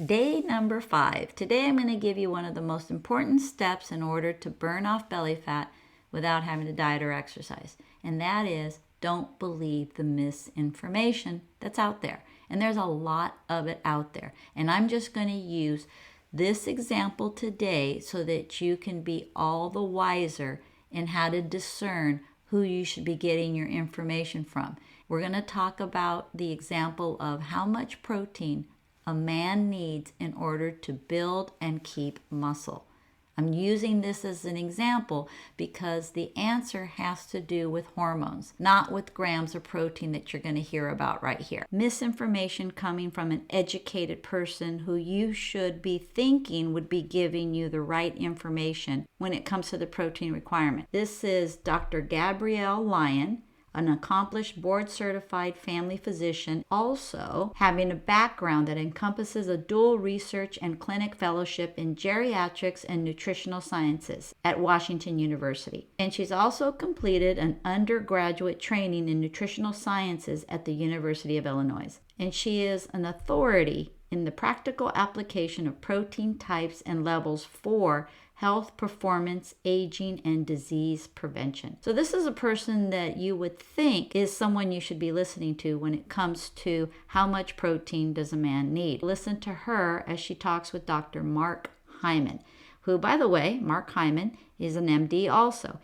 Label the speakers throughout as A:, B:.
A: Day number 5. Today I'm going to give you one of the most important steps in order to burn off belly fat without having to diet or exercise. And that is, don't believe the misinformation that's out there. And there's a lot of it out there. And I'm just going to use this example today so that you can be all the wiser in how to discern who you should be getting your information from. We're going to talk about the example of how much protein a man needs in order to build and keep muscle. I'm using this as an example because the answer has to do with hormones, not with grams of protein that you're going to hear about right here. Misinformation coming from an educated person who you should be thinking would be giving you the right information when it comes to the protein requirement. This is Dr. Gabrielle Lyon, an accomplished board-certified family physician, also having a background that encompasses a dual research and clinic fellowship in geriatrics and nutritional sciences at Washington University. And she's also completed an undergraduate training in nutritional sciences at the University of Illinois. And she is an authority in the practical application of protein types and levels for health, performance, aging, and disease prevention. So this is a person that you would think is someone you should be listening to when it comes to how much protein does a man need. Listen to her as she talks with Dr. Mark Hyman, who, by the way, Mark Hyman is an MD also.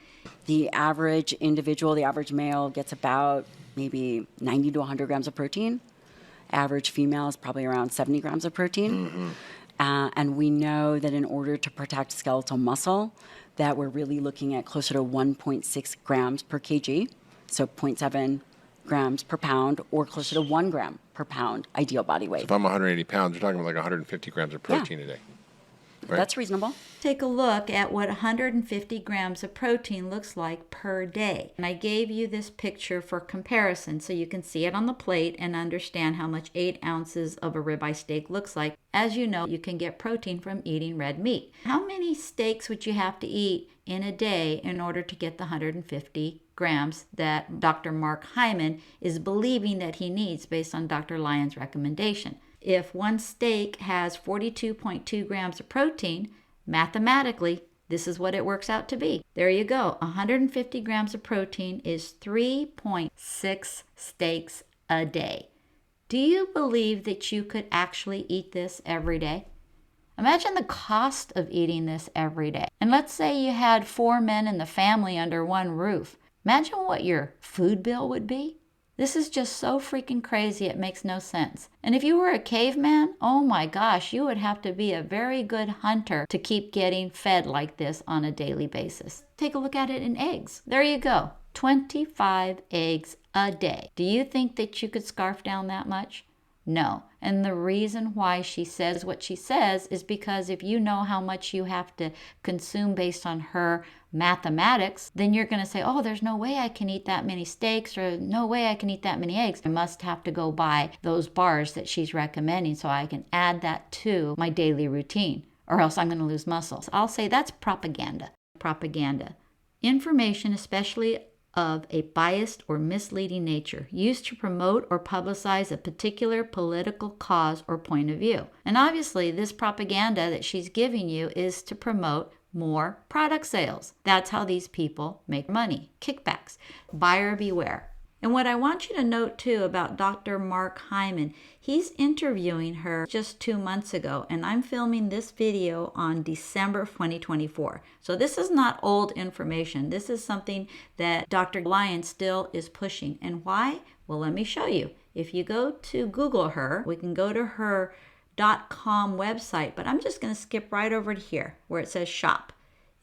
B: The average individual, the average male, gets about maybe 90 to 100 grams of protein. Average female is probably around 70 grams of protein. Mm-hmm. And we know that in order to protect skeletal muscle, that we're really looking at closer to 1.6 grams per kg, so 0.7 grams per pound, or closer to 1 gram per pound ideal body weight.
C: So if I'm 180 pounds, you're talking about like 150 grams of protein a day. Right?
B: That's reasonable.
A: Take a look at what 150 grams of protein looks like per day. And I gave you this picture for comparison so you can see it on the plate and understand how much 8 ounces of a ribeye steak looks like. As you know, you can get protein from eating red meat. How many steaks would you have to eat in a day in order to get the 150 grams that Dr. Mark Hyman is believing that he needs based on Dr. Lyon's recommendation? If one steak has 42.2 grams of protein, mathematically, this is what it works out to be. There you go. 150 grams of protein is 3.6 steaks a day. Do you believe that you could actually eat this every day? Imagine the cost of eating this every day. And let's say you had 4 men in the family under one roof. Imagine what your food bill would be. This is just so freaking crazy, it makes no sense. And if you were a caveman, oh my gosh, you would have to be a very good hunter to keep getting fed like this on a daily basis. Take a look at it in eggs. There you go, 25 eggs a day. Do you think that you could scarf down that much? No. And the reason why she says what she says is because if you know how much you have to consume based on her mathematics, then you're going to say, oh, there's no way I can eat that many steaks, or no way I can eat that many eggs. I must have to go buy those bars that she's recommending so I can add that to my daily routine, or else I'm going to lose muscle. I'll say that's propaganda. Propaganda. Information, especially of a biased or misleading nature, used to promote or publicize a particular political cause or point of view. And obviously, this propaganda that she's giving you is to promote more product sales. That's how these people make money. Kickbacks. Buyer beware. And what I want you to note too about Dr. Mark Hyman, he's interviewing her just 2 months ago, and I'm filming this video on December 2024. So this is not old information. This is something that Dr. Lyon still is pushing. And why? Well, let me show you. If you go to Google her, we can go to her .com website, but I'm just going to skip right over to here where it says shop.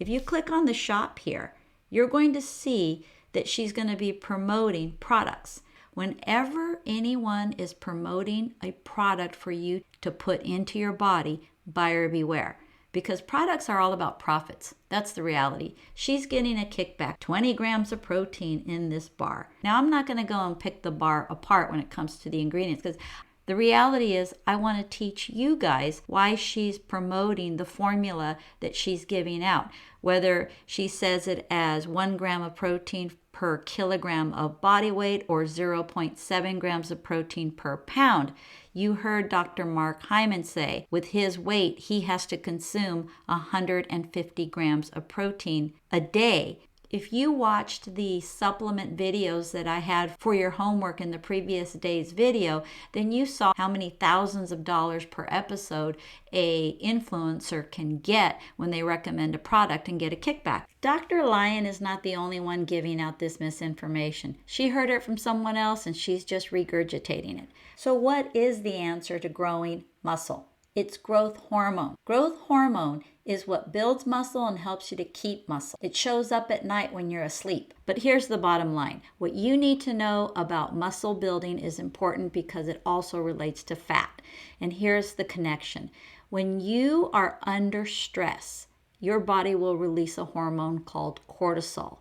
A: If you click on the shop here, you're going to see that she's going to be promoting products. Whenever anyone is promoting a product for you to put into your body, buyer beware. Because products are all about profits. That's the reality. She's getting a kickback, 20 grams of protein in this bar. Now, I'm not going to go and pick the bar apart when it comes to the ingredients, because the reality is I want to teach you guys why she's promoting the formula that she's giving out. Whether she says it as 1 gram of protein per kilogram of body weight or 0.7 grams of protein per pound. You heard Dr. Mark Hyman say with his weight, he has to consume 150 grams of protein a day. If you watched the supplement videos that I had for your homework in the previous day's video, then you saw how many thousands of dollars per episode a influencer can get when they recommend a product and get a kickback. Dr. Lyon is not the only one giving out this misinformation. She heard it from someone else and she's just regurgitating it. So what is the answer to growing muscle? It's growth hormone. Growth hormone is what builds muscle and helps you to keep muscle. It shows up at night when you're asleep. But here's the bottom line. What you need to know about muscle building is important because it also relates to fat. And here's the connection. When you are under stress, your body will release a hormone called cortisol.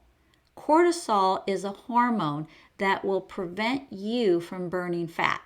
A: Cortisol is a hormone that will prevent you from burning fat,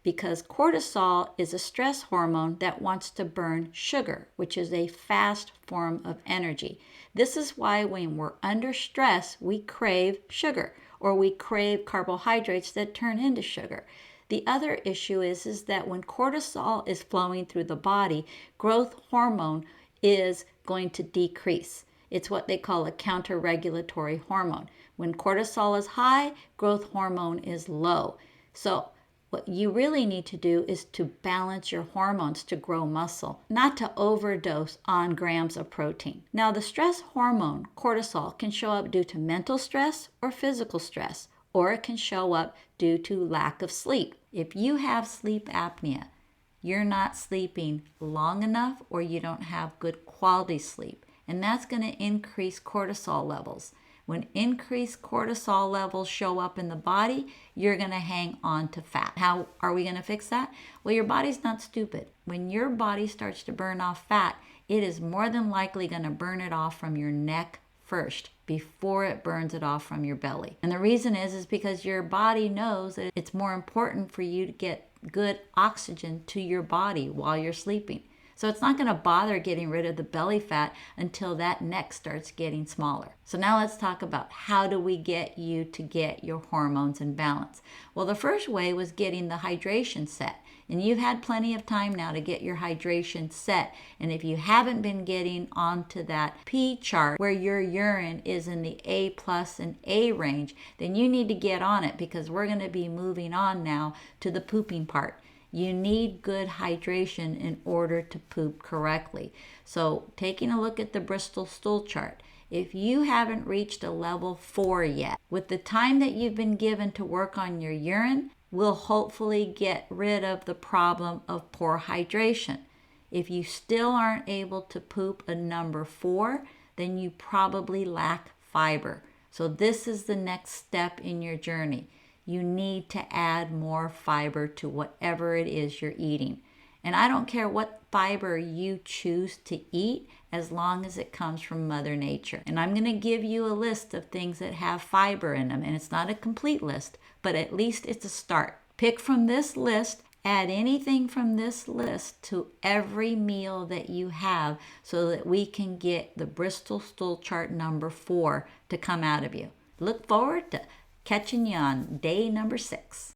A: because cortisol is a stress hormone that wants to burn sugar, which is a fast form of energy. This is why when we're under stress, we crave sugar or we crave carbohydrates that turn into sugar. The other issue is that when cortisol is flowing through the body, growth hormone is going to decrease. It's what they call a counter-regulatory hormone. When cortisol is high, growth hormone is low. So what you really need to do is to balance your hormones to grow muscle, not to overdose on grams of protein. Now, the stress hormone, cortisol, can show up due to mental stress or physical stress, or it can show up due to lack of sleep. If you have sleep apnea, you're not sleeping long enough or you don't have good quality sleep, and that's going to increase cortisol levels. When increased cortisol levels show up in the body, you're going to hang on to fat. How are we going to fix that? Well, your body's not stupid. When your body starts to burn off fat, it is more than likely going to burn it off from your neck first before it burns it off from your belly. And the reason is because your body knows that it's more important for you to get good oxygen to your body while you're sleeping. So it's not going to bother getting rid of the belly fat until that neck starts getting smaller. So now let's talk about how do we get you to get your hormones in balance. Well, the first way was getting the hydration set. And you've had plenty of time now to get your hydration set. And if you haven't been getting onto that P chart where your urine is in the A+ and A range, then you need to get on it, because we're going to be moving on now to the pooping part. You need good hydration in order to poop correctly. So taking a look at the Bristol stool chart, if you haven't reached a level 4 yet, with the time that you've been given to work on your urine, we'll hopefully get rid of the problem of poor hydration. If you still aren't able to poop a number 4, then you probably lack fiber. So this is the next step in your journey. You need to add more fiber to whatever it is you're eating. And I don't care what fiber you choose to eat, as long as it comes from Mother Nature. And I'm going to give you a list of things that have fiber in them. And it's not a complete list, but at least it's a start. Pick from this list, add anything from this list to every meal that you have, so that we can get the Bristol stool chart number 4 to come out of you. Look forward to catching you on day number 6.